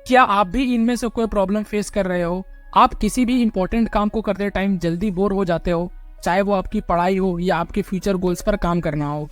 क्या आप भी इनमें से कोई प्रॉब्लम फेस कर रहे हो? आप किसी भी इंपॉर्टेंट काम को करते टाइम जल्दी बोर हो जाते हो, चाहे वो आपकी पढ़ाई हो या आपके फ्यूचर गोल्स पर काम करना हो।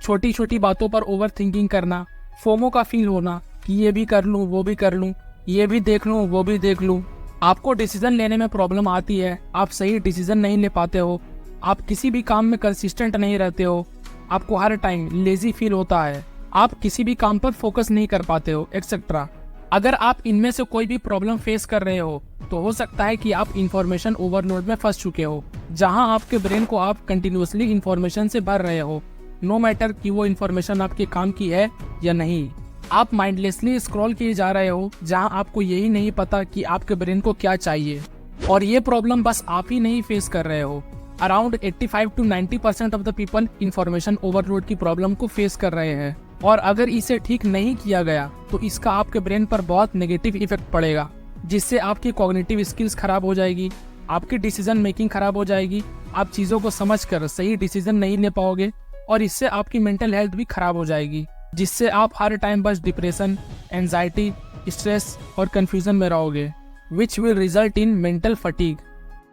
छोटी छोटी बातों पर ओवर थिंकिंग करना, फोमो का फील होना कि ये भी कर लूँ, वो भी कर लूँ, ये भी देख लूँ, वो भी देख लूँ। आपको डिसीजन लेने में प्रॉब्लम आती है, आप सही डिसीजन नहीं ले पाते हो, आप किसी भी काम में कंसिस्टेंट नहीं रहते हो, आपको हर टाइम लेजी फील होता है, आप किसी भी काम पर फोकस नहीं कर पाते हो, एक्सेट्रा। अगर आप इनमें से कोई भी प्रॉब्लम फेस कर रहे हो तो हो सकता है कि आप इंफॉर्मेशन ओवरलोड में फंस चुके हो, जहां आपके ब्रेन को आप कंटिन्यूअसली इंफॉर्मेशन से भर रहे हो, नो मैटर कि वो इंफॉर्मेशन आपके काम की है या नहीं। आप माइंडलेसली स्क्रॉल किए जा रहे हो, जहां आपको यही नहीं पता कि आपके ब्रेन को क्या चाहिए। और ये प्रॉब्लम बस आप ही नहीं फेस कर रहे हो, around 85 to 90% of the people information overload की प्रॉब्लम को फेस कर रहे हैं। और अगर इसे ठीक नहीं किया गया तो इसका आपके ब्रेन पर बहुत नेगेटिव इफेक्ट पड़ेगा, जिससे आपकी कॉग्निटिव स्किल्स खराब हो जाएगी, आपकी डिसीजन मेकिंग खराब हो जाएगी, आप चीज़ों को समझकर सही डिसीजन नहीं ले पाओगे और इससे आपकी मेंटल हेल्थ भी खराब हो जाएगी, जिससे आप हर टाइम बस डिप्रेशन, एंजाइटी, स्ट्रेस और कंफ्यूजन में रहोगे, which will result in mental fatigue.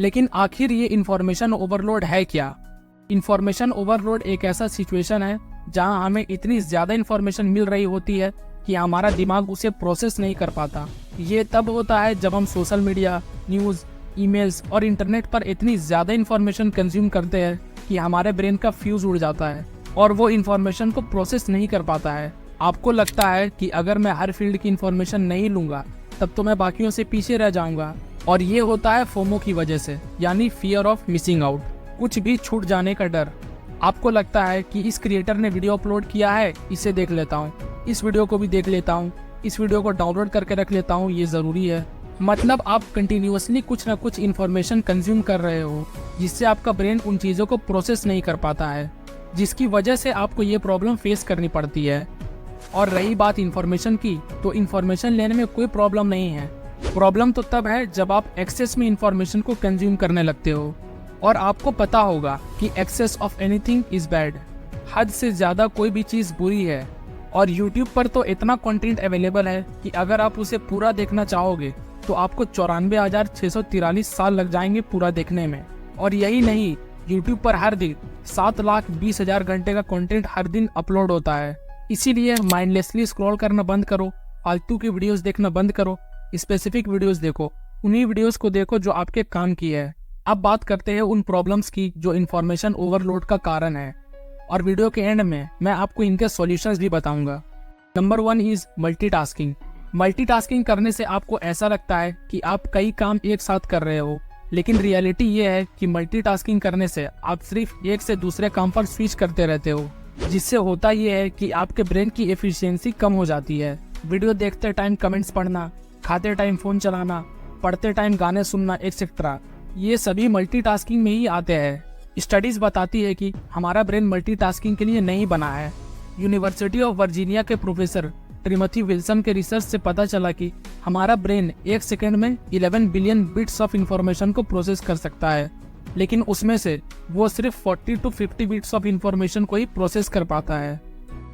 लेकिन आखिर ये इंफॉर्मेशन ओवरलोड है क्या? इंफॉर्मेशन ओवरलोड एक ऐसा सिचुएशन है जहां हमें इतनी ज़्यादा इंफॉर्मेशन मिल रही होती है कि हमारा दिमाग उसे प्रोसेस नहीं कर पाता। ये तब होता है जब हम सोशल मीडिया, न्यूज़, ईमेल्स और इंटरनेट पर इतनी ज़्यादा इंफॉर्मेशन कंज्यूम करते हैं कि हमारे ब्रेन का फ्यूज़ उड़ जाता है और वो इंफॉर्मेशन को प्रोसेस नहीं कर पाता है। आपको लगता है कि अगर मैं हर फील्ड की इंफॉर्मेशन नहीं लूँगा तब तो मैं बाकियों से पीछे रह जाऊँगा, और ये होता है फोमो की वजह से, यानी फियर ऑफ मिसिंग आउट, कुछ भी छूट जाने का डर। आपको लगता है कि इस क्रिएटर ने वीडियो अपलोड किया है, इसे देख लेता हूँ, इस वीडियो को भी देख लेता हूँ, इस वीडियो को डाउनलोड करके रख लेता हूँ, ये ज़रूरी है। मतलब आप कंटिन्यूअसली कुछ ना कुछ इन्फॉर्मेशन कंज्यूम कर रहे हो, जिससे आपका ब्रेन उन चीज़ों को प्रोसेस नहीं कर पाता है, जिसकी वजह से आपको ये प्रॉब्लम फेस करनी पड़ती है। और रही बात इन्फॉर्मेशन की, तो इन्फॉर्मेशन लेने में कोई प्रॉब्लम नहीं है। प्रॉब्लम तो तब है जब आप एक्सेस में इन्फॉर्मेशन को कंज्यूम करने लगते हो। और आपको पता होगा कि excess of anything is bad, हद से ज़्यादा कोई भी चीज़ बुरी है। और YouTube पर तो इतना कंटेंट अवेलेबल है कि अगर आप उसे पूरा देखना चाहोगे तो आपको 94,643 साल लग जाएंगे पूरा देखने में। और यही नहीं, YouTube पर हर दिन 7,20,000 घंटे का कंटेंट हर दिन अपलोड होता है। इसीलिए माइंडलेसली स्क्रॉल करना बंद करो, फालतू की वीडियोस देखना बंद करो, स्पेसिफिक वीडियोस देखो, उन्हीं वीडियोस को देखो जो आपके काम की है। अब बात करते हैं उन प्रॉब्लम्स की जो इन्फॉर्मेशन ओवरलोड का कारण है, और वीडियो के एंड में मैं आपको इनके सॉल्यूशंस भी बताऊंगा। Number 1 is multitasking. मल्टीटास्किंग करने से आपको ऐसा लगता है कि आप कई काम एक साथ कर रहे हो, लेकिन रियलिटी ये है कि मल्टीटास्किंग करने से आप सिर्फ एक से दूसरे काम पर स्विच करते रहते हो, जिससे होता ये है कि आपके ब्रेन की एफिशिएंसी कम हो जाती है। वीडियो देखते टाइम कमेंट्स पढ़ना, खाते टाइम फोन चलाना, पढ़ते टाइम गाने सुनना, एक्सेट्रा, ये सभी मल्टीटास्किंग में ही आते हैं। स्टडीज बताती है कि हमारा ब्रेन मल्टीटास्किंग के लिए नहीं बना है। यूनिवर्सिटी ऑफ वर्जीनिया के प्रोफेसर ट्रिमथी विल्सन के रिसर्च से पता चला कि हमारा ब्रेन एक सेकंड में 11 बिलियन बिट्स ऑफ इंफॉर्मेशन को प्रोसेस कर सकता है, लेकिन उसमें से वो सिर्फ 40 to 50 बिट्स ऑफ इंफॉर्मेशन को ही प्रोसेस कर पाता है।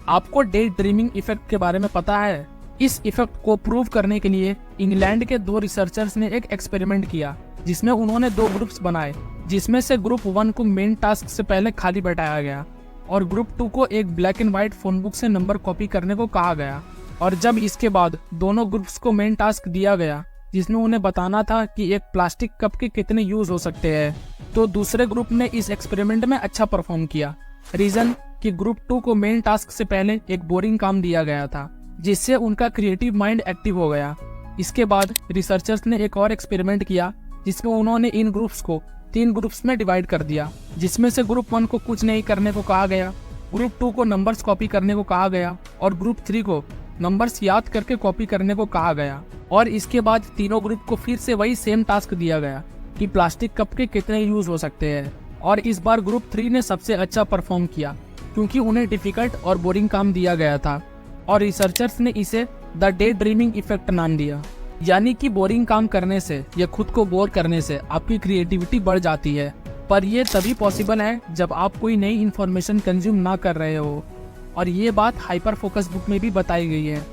आपको डे ड्रीमिंग इफेक्ट के बारे में पता है? इस इफेक्ट को प्रूव करने के लिए इंग्लैंड के 2 रिसर्चर्स ने एक एक्सपेरिमेंट किया, जिसमें उन्होंने 2 ग्रुप्स बनाए, जिसमें से ग्रुप 1 को मेन टास्क से पहले खाली बैठाया गया और ग्रुप 2 को एक black and white phone book से नंबर कॉपी करने को कहा गया। और जब इसके बाद दोनों ग्रुप्स को मेन टास्क दिया गया, जिसमें उन्हें बताना था कि एक प्लास्टिक कप के कितने यूज हो सकते हैं, तो दूसरे ग्रुप ने इस एक्सपेरिमेंट में अच्छा परफॉर्म किया। रीजन कि ग्रुप 2 को मेन टास्क से पहले एक बोरिंग काम दिया गया था, जिससे उनका क्रिएटिव माइंड एक्टिव हो गया। इसके बाद रिसर्चर्स ने एक और एक्सपेरिमेंट किया, जिसमें उन्होंने इन ग्रुप्स को 3 ग्रुप्स में डिवाइड कर दिया, जिसमें से ग्रुप 1 को कुछ नहीं करने को कहा गया, ग्रुप 2 को नंबर्स कॉपी करने को कहा गया और ग्रुप 3 को नंबर्स याद करके कॉपी करने को कहा गया। और इसके बाद तीनों ग्रुप को फिर से वही सेम टास्क दिया गया कि प्लास्टिक कप के कितने यूज हो सकते हैं। और इस बार ग्रुप 3 ने सबसे अच्छा परफॉर्म किया, क्योंकि उन्हें डिफिकल्ट और बोरिंग काम दिया गया था, और रिसर्चर्स ने इसे द डे ड्रीमिंग इफेक्ट नाम दिया। यानी कि बोरिंग काम करने से या खुद को बोर करने से आपकी क्रिएटिविटी बढ़ जाती है, पर यह तभी पॉसिबल है जब आप कोई नई इन्फॉर्मेशन कंज्यूम ना कर रहे हो। और ये बात हाइपर फोकस बुक में भी बताई गई है।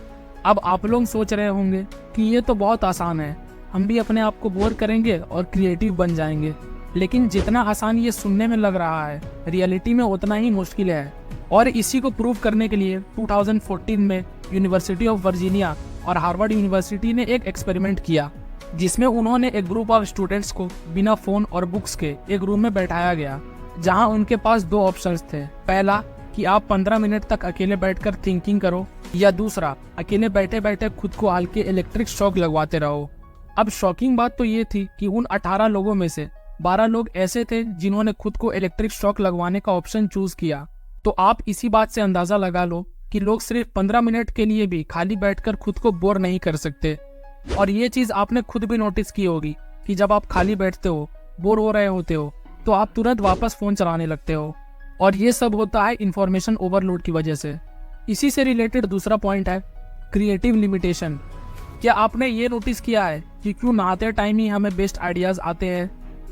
अब आप लोग सोच रहे होंगे कि ये तो बहुत आसान है, हम भी अपने आप को बोर करेंगे और क्रिएटिव बन जाएंगे। लेकिन जितना आसान ये सुनने में लग रहा है, रियलिटी में उतना ही मुश्किल है। और इसी को प्रूव करने के लिए 2014 में यूनिवर्सिटी ऑफ वर्जीनिया और हार्वर्ड यूनिवर्सिटी ने एक एक्सपेरिमेंट किया, जिसमें उन्होंने एक ग्रुप ऑफ स्टूडेंट्स को बिना फोन और बुक्स के एक रूम में बैठाया गया, जहां उनके पास दो ऑप्शंस थे। पहला कि आप 15 मिनट तक अकेले बैठकर थिंकिंग करो, या दूसरा अकेले बैठे बैठे खुद को हल्के इलेक्ट्रिक शॉक लगवाते रहो। अब शॉकिंग बात तो ये थी कि उन 18 लोगों में से 12 लोग ऐसे थे जिन्होंने खुद को इलेक्ट्रिक शॉक लगवाने का ऑप्शन चूज किया। तो आप इसी बात से अंदाजा लगा लो कि लोग सिर्फ 15 मिनट के लिए भी खाली बैठकर खुद को बोर नहीं कर सकते। और ये चीज आपने खुद भी नोटिस की होगी कि जब आप खाली बैठते हो, बोर हो रहे होते हो, तो आप तुरंत वापस फोन चलाने लगते हो। और ये सब होता है इंफॉर्मेशन ओवरलोड की वजह से। इसी से रिलेटेड दूसरा पॉइंट है क्रिएटिव लिमिटेशन। क्या आपने ये नोटिस किया है कि क्यों नहाते टाइम ही हमें बेस्ट आइडियाज आते हैं?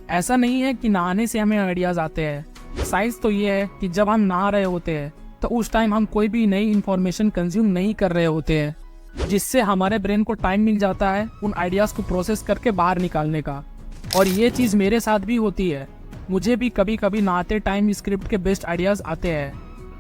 ऐसा नहीं है कि नहाने से हमें आइडियाज आते हैं। साइंस तो ये है कि जब हम नहा रहे होते हैं तो उस टाइम हम कोई भी नई इन्फॉर्मेशन कंज्यूम नहीं कर रहे होते हैं, जिससे हमारे ब्रेन को टाइम मिल जाता है उन आइडियाज को प्रोसेस करके बाहर निकालने का। और ये चीज़ मेरे साथ भी होती है। मुझे भी कभी कभी नहाते टाइम स्क्रिप्ट के बेस्ट आइडियाज आते हैं।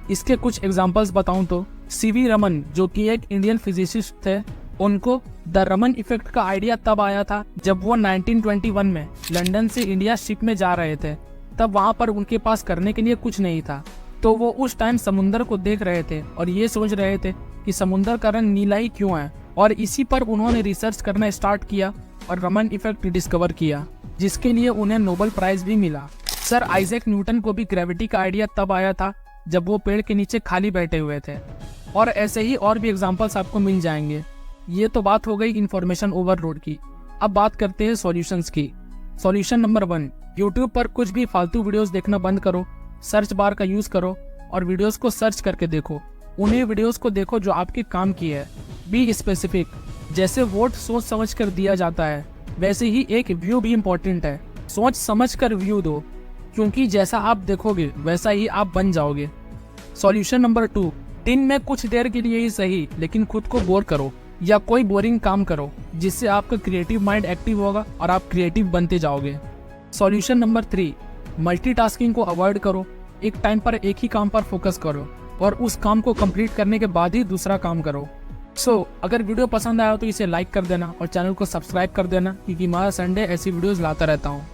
इसके कुछ एग्जांपल्स बताऊं तो सीवी रमन, जो कि एक इंडियन फिजिसिस्ट थे, उनको द रमन इफेक्ट का आइडिया तब आया था जब वो 1921 में लंदन से इंडिया शिप में जा रहे थे। तब वहाँ पर उनके पास करने के लिए कुछ नहीं था, तो वो उस टाइम समुंदर को देख रहे थे और ये सोच रहे थे कि समुंदर का रंग नीला ही क्यों है। और इसी पर उन्होंने रिसर्च करना स्टार्ट किया और रमन इफेक्ट डिस्कवर किया, जिसके लिए उन्हें नोबेल प्राइज भी मिला। सर आइजैक न्यूटन को भी ग्रेविटी का आइडिया तब आया था जब वो पेड़ के नीचे खाली बैठे हुए थे। और ऐसे ही और भी एग्जाम्पल्स आपको मिल जाएंगे। ये तो बात हो गई इन्फॉर्मेशन ओवरलोड की। अब बात करते हैं सॉल्यूशंस की। सॉल्यूशन नंबर 1, यूट्यूब पर कुछ भी फालतू वीडियोस देखना बंद करो। सर्च बार का यूज करो और वीडियोस को सर्च करके देखो। उन्हें वीडियोस को देखो जो आपके काम की है। Be specific. जैसे वोट सोच समझ कर दिया जाता है, वैसे ही एक व्यू भी इम्पोर्टेंट है। सोच समझ कर व्यू दो, क्योंकि जैसा आप देखोगे वैसा ही आप बन जाओगे। सॉल्यूशन नंबर 2, दिन में कुछ देर के लिए ही सही, लेकिन खुद को बोर करो या कोई बोरिंग काम करो, जिससे आपका क्रिएटिव माइंड एक्टिव होगा और आप क्रिएटिव बनते जाओगे। सॉल्यूशन नंबर 3, मल्टीटास्किंग को अवॉइड करो। एक टाइम पर एक ही काम पर फोकस करो और उस काम को कंप्लीट करने के बाद ही दूसरा काम करो। अगर वीडियो पसंद आया तो इसे लाइक कर देना और चैनल को सब्सक्राइब कर देना, क्योंकि मैं संडे ऐसी वीडियोस लाता रहता हूँ।